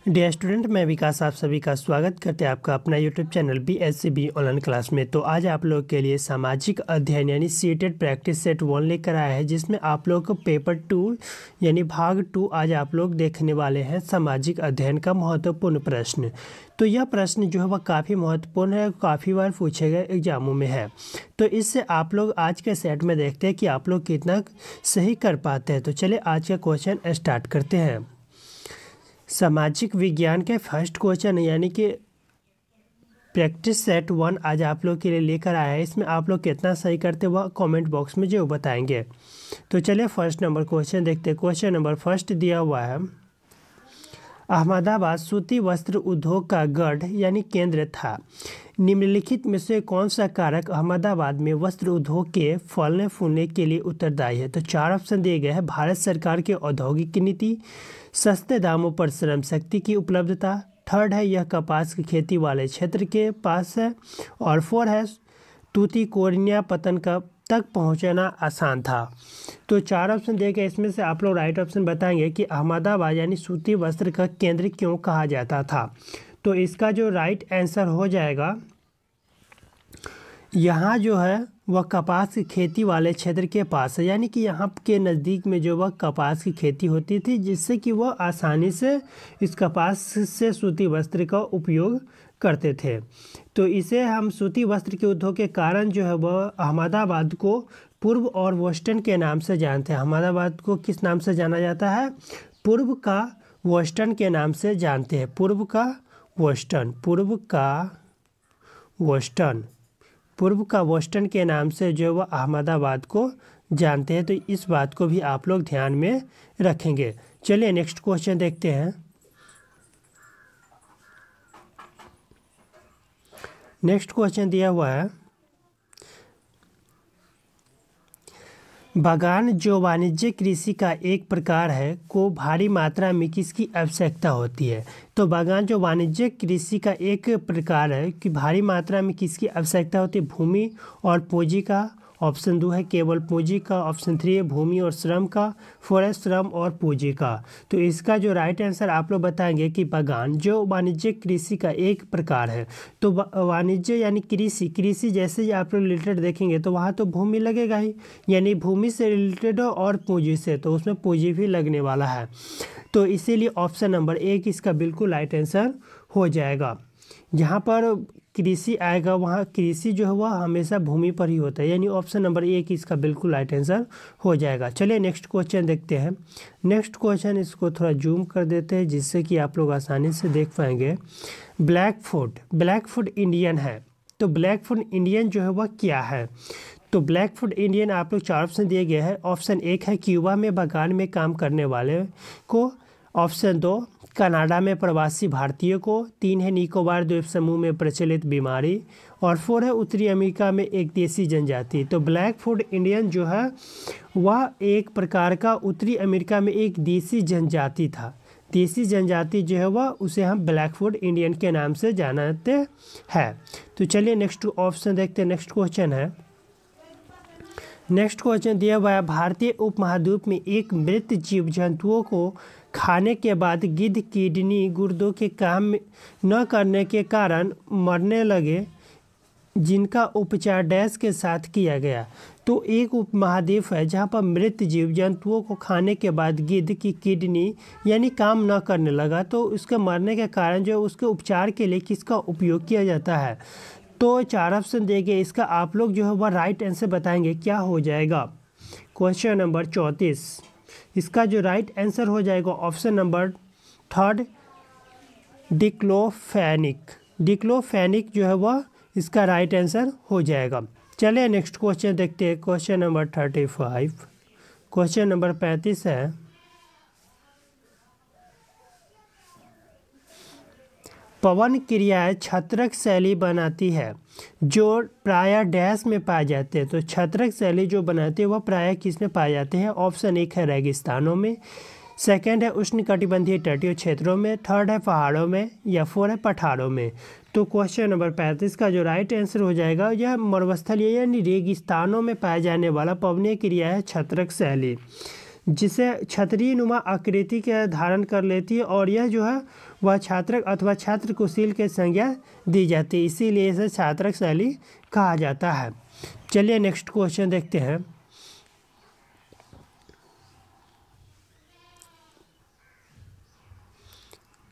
Dear student, मैं विकास आप सभी का स्वागत करते हैं आपका अपना YouTube channel BSCB online class में। तो आज आप लोग के लिए सामाजिक अध्ययन यानी सीटेट प्रैक्टिस सेट 1 लेकर आया है, जिसमें आप लोग को पेपर 2 यानी भाग 2 आज आप लोग देखने वाले हैं। सामाजिक अध्ययन का महत्वपूर्ण प्रश्न। तो यह प्रश्न जो है वह काफ़ी महत्वपूर्ण है, काफ़ी बार पूछे गए एग्जामों में है। तो इससे आप लोग आज के सेट में देखते हैं कि आप लोग कितना सही कर पाते हैं। तो चलिए आज का क्वेश्चन स्टार्ट करते हैं। सामाजिक विज्ञान के फर्स्ट क्वेश्चन यानी कि प्रैक्टिस सेट 1 आज आप लोग के लिए लेकर आया है। इसमें आप लोग कितना सही करते वह कमेंट बॉक्स में जो बताएंगे। तो चलिए फर्स्ट नंबर क्वेश्चन देखते हैं। क्वेश्चन नंबर फर्स्ट दिया हुआ है, अहमदाबाद सूती वस्त्र उद्योग का गढ़ यानी केंद्र था। निम्नलिखित में से कौन सा कारक अहमदाबाद में वस्त्र उद्योग के फलने फूलने के लिए उत्तरदायी है? तो 4 ऑप्शन दिए गए हैं। भारत सरकार की औद्योगिक नीति, सस्ते दामों पर श्रम शक्ति की उपलब्धता, थर्ड है यह कपास की खेती वाले क्षेत्र के पास है, और 4 है तूतीकोरिन पतन का तक पहुंचना आसान था। तो 4 ऑप्शन दिए गए, इसमें से आप लोग राइट ऑप्शन बताएंगे कि अहमदाबाद यानी सूती वस्त्र का केंद्र क्यों कहा जाता था। तो इसका जो राइट आंसर हो जाएगा, यहाँ जो है वह कपास की खेती वाले क्षेत्र के पास है, यानी कि यहाँ के नज़दीक में जो वह कपास की खेती होती थी, जिससे कि वह आसानी से इस कपास से सूती वस्त्र का उपयोग करते थे। तो इसे हम सूती वस्त्र के उद्योग के कारण जो है वह अहमदाबाद को पूर्व और वेस्टर्न के नाम से जानते हैं। अहमदाबाद को किस नाम से जाना जाता है? पूर्व का वेस्टर्न के नाम से जानते हैं। पूर्व का वेस्टर्न, पूर्व का वेस्टर्न, पूर्व का वेस्टर्न के नाम से जो वह अहमदाबाद को जानते हैं। तो इस बात को भी आप लोग ध्यान में रखेंगे। चलिए नेक्स्ट क्वेश्चन देखते हैं। नेक्स्ट क्वेश्चन दिया हुआ है, बागान जो वाणिज्यिक कृषि का एक प्रकार है को भारी मात्रा में किसकी आवश्यकता होती है? तो बागान जो वाणिज्यिक कृषि का एक प्रकार है कि भारी मात्रा में किसकी आवश्यकता होती है? भूमि और पूंजी का। ऑप्शन 2 है केवल पूंजी का। ऑप्शन 3 है भूमि और श्रम का। 4 है श्रम और पूंजी का। तो इसका जो राइट आंसर आप लोग बताएंगे कि बागान जो वाणिज्यिक कृषि का एक प्रकार है। तो वाणिज्य यानी कृषि, कृषि जैसे ही आप लोग रिलेटेड देखेंगे तो वहाँ तो भूमि लगेगा ही, यानी भूमि से रिलेटेड हो और पूंजी से, तो उसमें पूंजी भी लगने वाला है। तो इसीलिए ऑप्शन नंबर 1 इसका बिल्कुल राइट आंसर हो जाएगा। जहाँ पर कृषि आएगा वहाँ कृषि जो है वह हमेशा भूमि पर ही होता है, यानी ऑप्शन नंबर 1 इसका बिल्कुल राइट आंसर हो जाएगा। चलिए नेक्स्ट क्वेश्चन देखते हैं। नेक्स्ट क्वेश्चन, इसको थोड़ा जूम कर देते हैं जिससे कि आप लोग आसानी से देख पाएंगे। ब्लैक फूड इंडियन है। तो ब्लैक फूड इंडियन जो है वह क्या है? तो ब्लैक फूड इंडियन आप लोग 4 ऑप्शन दिए गए हैं। ऑप्शन 1 है क्यूबा में बागान में काम करने वाले को। ऑप्शन 2 कनाडा में प्रवासी भारतीयों को। 3 है निकोबार द्वीप समूह में प्रचलित बीमारी, और 4 है उत्तरी अमेरिका में एक देसी जनजाति। तो ब्लैक फूड इंडियन जो है वह एक प्रकार का उत्तरी अमेरिका में एक देसी जनजाति था। देसी जनजाति जो है वह उसे हम ब्लैक फूड इंडियन के नाम से जानते हैं। तो चलिए नेक्स्ट ऑप्शन देखते हैं। नेक्स्ट क्वेश्चन है, नेक्स्ट क्वेश्चन दिया हुआ है, भारतीय उपमहाद्वीप में एक मृत जीव जंतुओं को खाने के बाद गिद्ध किडनी गुर्दों के काम न करने के कारण मरने लगे, जिनका उपचार डैश के साथ किया गया। तो एक उपमहाद्वीप है जहाँ पर मृत जीव जंतुओं को खाने के बाद गिद्ध की किडनी यानी काम न करने लगा, तो उसके मरने के कारण जो उसके उपचार के लिए किसका उपयोग किया जाता है? तो 4 ऑप्शन देंगे, इसका आप लोग जो है वह राइट आंसर बताएंगे क्या हो जाएगा। क्वेश्चन नंबर 34, इसका जो राइट आंसर हो जाएगा ऑप्शन नंबर 3 डिक्लोफेनिक। डिक्लोफेनिक जो है वह इसका राइट आंसर हो जाएगा। चलिए नेक्स्ट क्वेश्चन देखते हैं। क्वेश्चन नंबर 35, क्वेश्चन नंबर 35 है, पवन क्रियाएं छत्रक शैली बनाती है जो प्रायः डैश में पाए जाते हैं। तो छत्रक शैली जो बनाते हैं वह प्रायः किस में पाए जाते हैं? ऑप्शन 1 है रेगिस्तानों में। सेकंड है उष्णकटिबंधीय तटीय क्षेत्रों में। थर्ड है पहाड़ों में, या 4 है पठारों में। तो क्वेश्चन नंबर 35 का जो राइट आंसर हो जाएगा, यह मरुस्थलीय यानी रेगिस्तानों में पाए जाने वाला पवनीय क्रिया है छत्रक शैली। जिसे छतरी नुमा आकृति के धारण कर लेती है और यह जो है वह छात्रक अथवा छात्रकुशील के संज्ञा दी जाती है, इसीलिए इसे छात्रक शैली कहा जाता है। चलिए नेक्स्ट क्वेश्चन देखते हैं।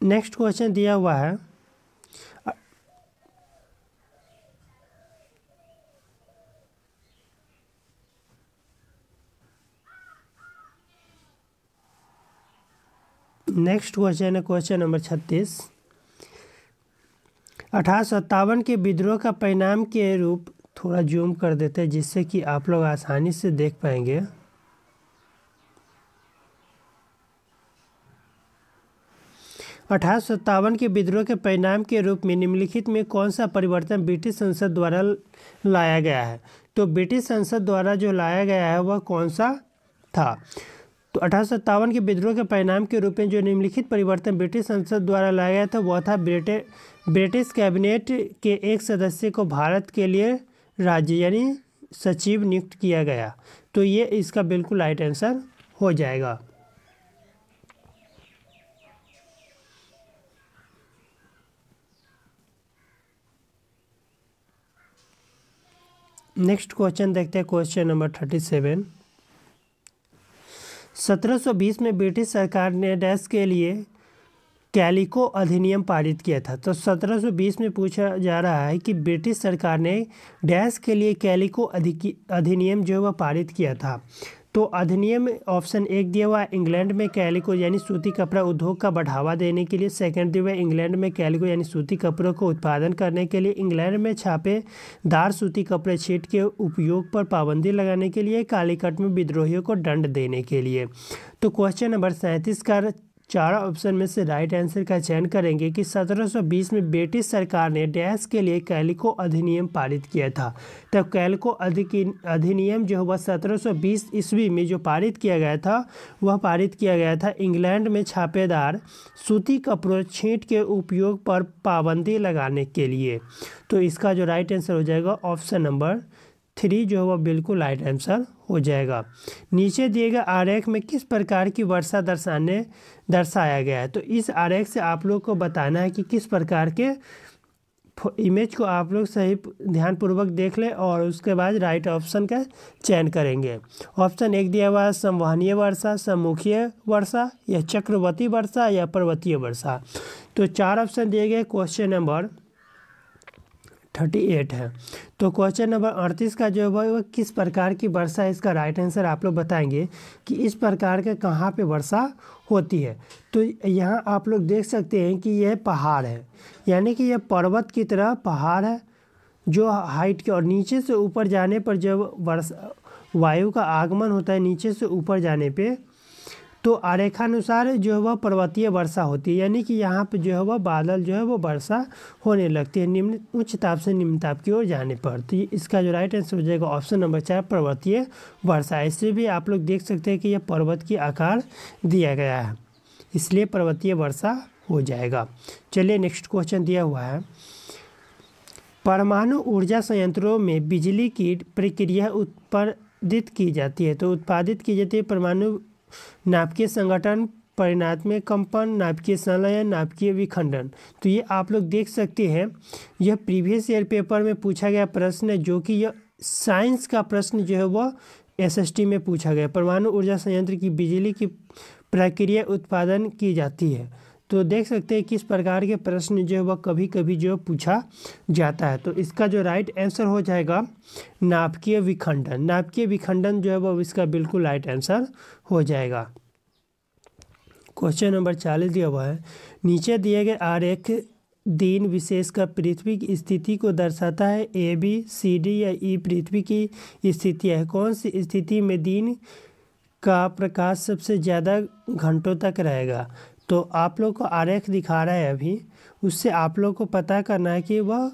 नेक्स्ट क्वेश्चन दिया हुआ है, नेक्स्ट क्वेश्चन है क्वेश्चन नंबर 36। 1857 के विद्रोह का परिणाम के रूप, थोड़ा जूम कर देते हैं जिससे कि आप लोग आसानी से देख पाएंगे। 1857 के विद्रोह के परिणाम के रूप में निम्नलिखित में कौन सा परिवर्तन ब्रिटिश संसद द्वारा लाया गया है? तो ब्रिटिश संसद द्वारा जो लाया गया है वह कौन सा था? तो 1857 के विद्रोह के परिणाम के रूप में जो निम्नलिखित परिवर्तन ब्रिटिश संसद द्वारा लाया गया था वह था ब्रिटिश कैबिनेट के एक सदस्य को भारत के लिए राज्य यानी सचिव नियुक्त किया गया। तो ये इसका बिल्कुल राइट आंसर हो जाएगा। नेक्स्ट क्वेश्चन देखते हैं क्वेश्चन नंबर 37। 1720 में ब्रिटिश सरकार ने डैश के लिए कैलिको अधिनियम पारित किया था। तो 1720 में पूछा जा रहा है कि ब्रिटिश सरकार ने डैश के लिए कैलिको अधिनियम जो है वह पारित किया था। तो अधिनियम ऑप्शन 1 दिया हुआ है, इंग्लैंड में कैलिको यानी सूती कपड़ा उद्योग का बढ़ावा देने के लिए। सेकंड दिया हुआ है, इंग्लैंड में कैलिको यानी सूती कपड़ों को उत्पादन करने के लिए। इंग्लैंड में छापेदार सूती कपड़े छीट के उपयोग पर पाबंदी लगाने के लिए। कालीकट में विद्रोहियों को दंड देने के लिए। तो क्वेश्चन नंबर 37 का 4 ऑप्शन में से राइट आंसर का चयन करेंगे कि 1720 में ब्रिटिश सरकार ने डैश के लिए कैलिको अधिनियम पारित किया था। तब कैलिको अधिनियम जो वह 1720 ईस्वी में जो पारित किया गया था वह पारित किया गया था इंग्लैंड में छापेदार सूती कपड़ों छींट के उपयोग पर पाबंदी लगाने के लिए। तो इसका जो राइट आंसर हो जाएगा ऑप्शन नंबर 3 जो है वह बिल्कुल राइट आंसर हो जाएगा। नीचे दिए गए आरेख में किस प्रकार की वर्षा दर्शाया गया है? तो इस आरेख से आप लोग को बताना है कि किस प्रकार के इमेज को आप लोग सही ध्यानपूर्वक देख लें और उसके बाद राइट ऑप्शन का चयन करेंगे। ऑप्शन 1 दिया हुआ है संवहनीय वर्षा, सम्मुखीय वर्षा या चक्रवर्ती वर्षा या पर्वतीय वर्षा। तो 4 ऑप्शन दिए गए। क्वेश्चन नंबर 38 है। तो क्वेश्चन नंबर 38 का जो है वह किस प्रकार की वर्षा है, इसका राइट आंसर आप लोग बताएंगे कि इस प्रकार के कहाँ पे वर्षा होती है। तो यहाँ आप लोग देख सकते हैं कि यह पहाड़ है, यानी कि यह पर्वत की तरह पहाड़ है जो हाइट के, और नीचे से ऊपर जाने पर जब वर्षा वायु का आगमन होता है नीचे से ऊपर जाने पे तो आरेखानुसार जो है वह पर्वतीय वर्षा होती है, यानी कि यहाँ पे जो है वह बादल जो है वो वर्षा होने लगती है निम्न उच्च ताप से निम्न ताप की ओर जाने पर। तो इसका जो राइट आंसर हो जाएगा ऑप्शन नंबर 4 पर्वतीय वर्षा। इससे भी आप लोग देख सकते हैं कि यह पर्वत की आकार दिया गया है, इसलिए पर्वतीय वर्षा हो जाएगा। चलिए नेक्स्ट क्वेश्चन दिया हुआ है, परमाणु ऊर्जा संयंत्रों में बिजली की प्रक्रिया उत्पादित की जाती है। तो उत्पादित की जाती है परमाणु नाभिकीय संगठन, परिणात्मक कंपन, नाभिकीय संलयन, नाभिकीय विखंडन। तो ये आप लोग देख सकते हैं, यह प्रीवियस ईयर पेपर में पूछा गया प्रश्न है, जो कि यह साइंस का प्रश्न जो है वह एसएसटी में पूछा गया। परमाणु ऊर्जा संयंत्र की बिजली की प्रक्रिया उत्पादन की जाती है। तो देख सकते हैं किस प्रकार के प्रश्न जो है वह कभी कभी जो पूछा जाता है। तो इसका जो राइट आंसर हो जाएगा नाभिकीय विखंडन। नाभिकीय विखंडन जो है वह इसका बिल्कुल राइट आंसर हो जाएगा। क्वेश्चन नंबर 40 दिया हुआ है, नीचे दिए गए आरेख दिन विशेष का पृथ्वी की स्थिति को दर्शाता है। ए बी सी डी या ई पृथ्वी की स्थिति है। कौन सी स्थिति में दिन का प्रकाश सबसे ज़्यादा घंटों तक रहेगा? तो आप लोग को आरेख दिखा रहा है अभी, उससे आप लोग को पता करना है कि वह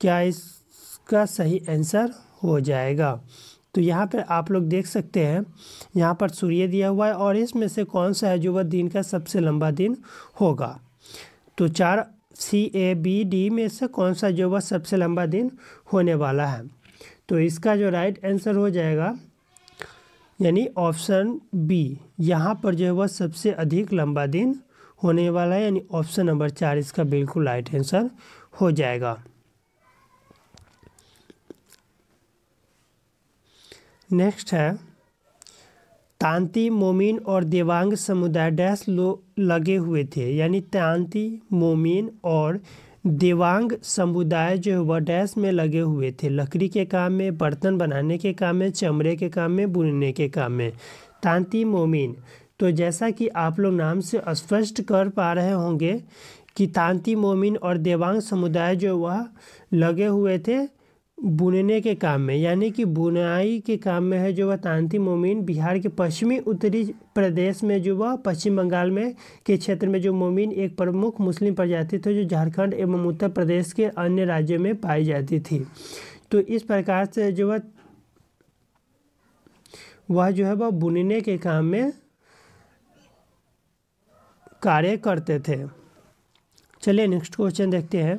क्या इसका सही आंसर हो जाएगा। तो यहाँ पर आप लोग देख सकते हैं, यहाँ पर सूर्य दिया हुआ है और इसमें से कौन सा है जो वह दिन का सबसे लंबा दिन होगा। तो 4 सी ए बी डी में से कौन सा जो वह सबसे लंबा दिन होने वाला है। तो इसका जो राइट आंसर हो जाएगा यानी ऑप्शन बी यहाँ पर जो है वह सबसे अधिक लंबा दिन होने वाला है, यानी ऑप्शन नंबर 4 इसका बिल्कुल राइट आंसर हो जाएगा। नेक्स्ट है तांती, मोमिन और देवांग समुदाय डैश लगे हुए थे, यानी तांती, मोमिन और देवांग समुदाय जो है वह डैश में लगे हुए थे, लकड़ी के काम में, बर्तन बनाने के काम में, चमड़े के काम में, बुनने के काम में। तांती, मोमिन, तो जैसा कि आप लोग नाम से स्पष्ट कर पा रहे होंगे कि तांती, मोमिन और देवांग समुदाय जो वह लगे हुए थे बुनने के काम में, यानी कि बुनाई के काम में है जो वह तांती, मोमिन। बिहार के पश्चिमी उत्तरी प्रदेश में जो वह पश्चिम बंगाल में के क्षेत्र में जो मोमिन एक प्रमुख मुस्लिम प्रजाति थी जो झारखंड एवं उत्तर प्रदेश के अन्य राज्यों में पाई जाती थी। तो इस प्रकार से जो वह जो है वह बुनने के काम में कार्य करते थे। चलिए नेक्स्ट क्वेश्चन देखते हैं।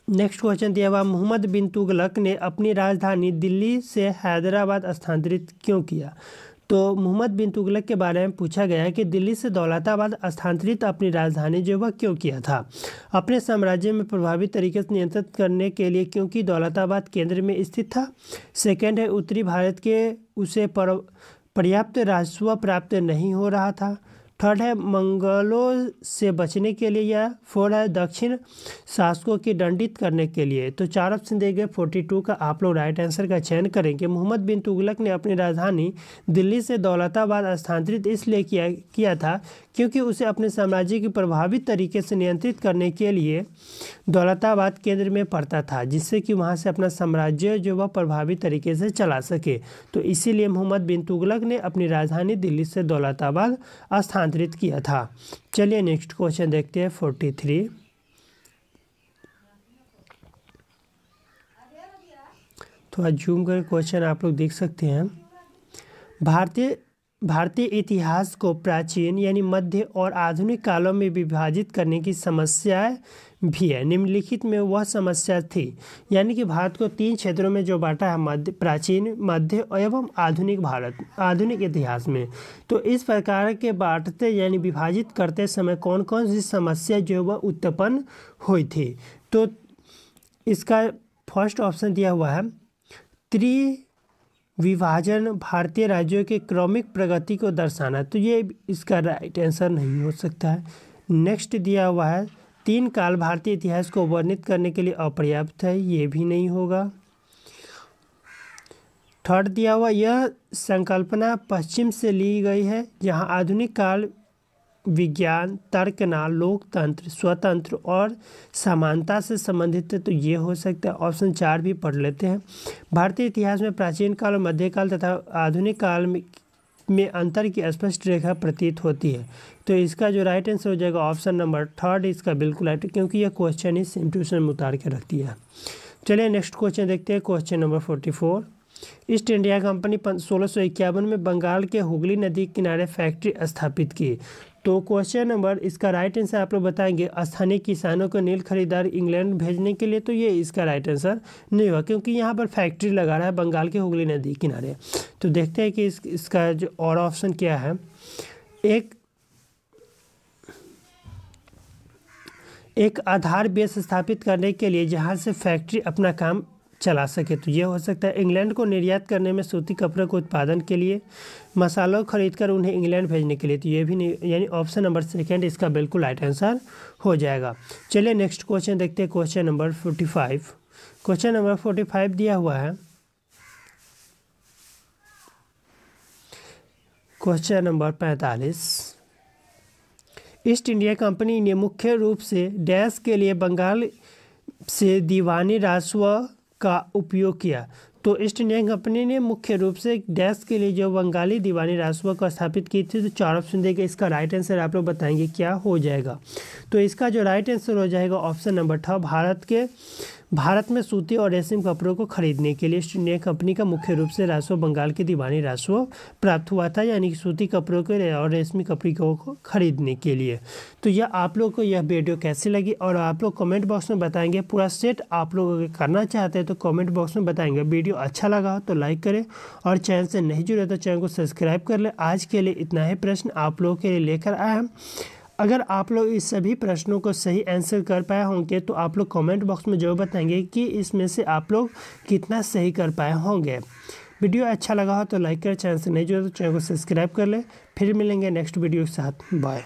नेक्स्ट क्वेश्चन दिया हुआ, मोहम्मद बिन तुगलक ने अपनी राजधानी दिल्ली से हैदराबाद स्थानांतरित क्यों किया? तो मोहम्मद बिन तुगलक के बारे में पूछा गया है कि दिल्ली से दौलताबाद स्थानांतरित अपनी राजधानी जो वह क्यों किया था? अपने साम्राज्य में प्रभावी तरीके से नियंत्रित करने के लिए, क्योंकि दौलताबाद केंद्र में स्थित था। सेकंड है उत्तरी भारत के उसे पर्याप्त राजस्व प्राप्त नहीं हो रहा था। थर्ड है मंगलों से बचने के लिए, या फोर्थ है दक्षिण शासकों की दंडित करने के लिए। तो 4 ऑप्शन दिए गए, 42 का आप लोग राइट आंसर का चयन करेंगे। मोहम्मद बिन तुगलक ने अपनी राजधानी दिल्ली से दौलताबाद स्थानांतरित इसलिए किया था क्योंकि उसे अपने साम्राज्य की प्रभावी तरीके से नियंत्रित करने के लिए दौलताबाद केंद्र में पड़ता था, जिससे कि वहाँ से अपना साम्राज्य जो वह प्रभावी तरीके से चला सके। तो इसीलिए मोहम्मद बिन तुगलक ने अपनी राजधानी दिल्ली से दौलताबाद स्थानांतरित किया था। चलिए नेक्स्ट क्वेश्चन देखते हैं 43। थोड़ा जूम कर क्वेश्चन आप लोग देख सकते हैं। भारतीय इतिहास को प्राचीन यानी मध्य और आधुनिक कालों में विभाजित करने की समस्या भी है। निम्नलिखित में वह समस्या थी, यानी कि भारत को 3 क्षेत्रों में जो बांटा है, मध्य, प्राचीन, मध्य एवं आधुनिक भारत, आधुनिक इतिहास में। तो इस प्रकार के बांटते यानी विभाजित करते समय कौन कौन सी समस्या जो वह उत्पन्न हुई थी? तो इसका फर्स्ट ऑप्शन दिया हुआ है, विभाजन भारतीय राज्यों के क्रमिक प्रगति को दर्शाना। तो ये इसका राइट आंसर नहीं हो सकता है। नेक्स्ट दिया हुआ है 3 काल भारतीय इतिहास को वर्णित करने के लिए अपर्याप्त है, ये भी नहीं होगा। थर्ड दिया हुआ, यह संकल्पना पश्चिम से ली गई है, जहां आधुनिक काल विज्ञान, तर्कना, लोकतंत्र, स्वतंत्र और समानता से संबंधित है। तो ये हो सकता है। ऑप्शन 4 भी पढ़ लेते हैं। भारतीय इतिहास में प्राचीन काल और मध्यकाल तथा आधुनिक काल में अंतर की स्पष्ट रेखा प्रतीत होती है। तो इसका जो राइट आंसर हो जाएगा ऑप्शन नंबर 3 इसका बिल्कुल राइट, क्योंकि यह क्वेश्चन ही सेम टू सेम उतार के रख दिया। चलिए नेक्स्ट क्वेश्चन देखते हैं, question number 44। East India Company 1651 में बंगाल के हुगली नदी के किनारे फैक्ट्री स्थापित की। तो क्वेश्चन नंबर इसका राइट आंसर आप लोग बताएंगे, स्थानीय किसानों को नील खरीदार इंग्लैंड भेजने के लिए। तो ये इसका राइट आंसर नहीं हुआ, क्योंकि यहाँ पर फैक्ट्री लगा रहा है बंगाल के हुगली नदी किनारे। तो देखते हैं कि इसका जो और ऑप्शन क्या है। एक आधार बेस स्थापित करने के लिए जहाँ से फैक्ट्री अपना काम चला सके। तो ये हो सकता है इंग्लैंड को निर्यात करने में सूती कपड़े को उत्पादन के लिए, मसालों खरीदकर उन्हें इंग्लैंड भेजने के लिए। तो ये भी नहीं, यानी ऑप्शन नंबर 2 इसका बिल्कुल राइट आंसर हो जाएगा। चलिए नेक्स्ट क्वेश्चन देखते हैं, क्वेश्चन नंबर 45। क्वेश्चन नंबर 45 दिया हुआ है, question number 45। East India company ने मुख्य रूप से डैश के लिए बंगाल से दीवानी राजस्व का उपयोग किया। तो ईस्ट इंडिया कंपनी ने मुख्य रूप से डैश के लिए जो बंगाली दीवानी राजस्व को स्थापित की थी। तो 4 ऑप्शन देके इसका राइट आंसर आप लोग बताएंगे क्या हो जाएगा। तो इसका जो राइट आंसर हो जाएगा ऑप्शन नंबर 8, भारत में सूती और रेशमी कपड़ों को खरीदने के लिए ईस्ट इंडिया कंपनी का मुख्य रूप से राजस्व बंगाल के दीवानी राजस्व प्राप्त हुआ था, यानी कि सूती कपड़ों के और रेशमी कपड़े को खरीदने के लिए। तो यह आप लोग को यह वीडियो कैसी लगी और आप लोग कमेंट बॉक्स में बताएंगे। पूरा सेट आप लोग करना चाहते हैं तो कमेंट बॉक्स में बताएंगे। वीडियो अच्छा लगा हो तो लाइक करें और चैनल से नहीं जुड़े तो चैनल को सब्सक्राइब कर लें। आज के लिए इतना ही प्रश्न आप लोगों के लिए लेकर आए हम। अगर आप लोग इस सभी प्रश्नों को सही आंसर कर पाए होंगे तो आप लोग कमेंट बॉक्स में जरूर बताएंगे कि इसमें से आप लोग कितना सही कर पाए होंगे। वीडियो अच्छा लगा हो तो लाइक करें, चैनल से नहीं जुड़े तो चैनल को सब्सक्राइब कर लें। फिर मिलेंगे नेक्स्ट वीडियो के साथ। बाय।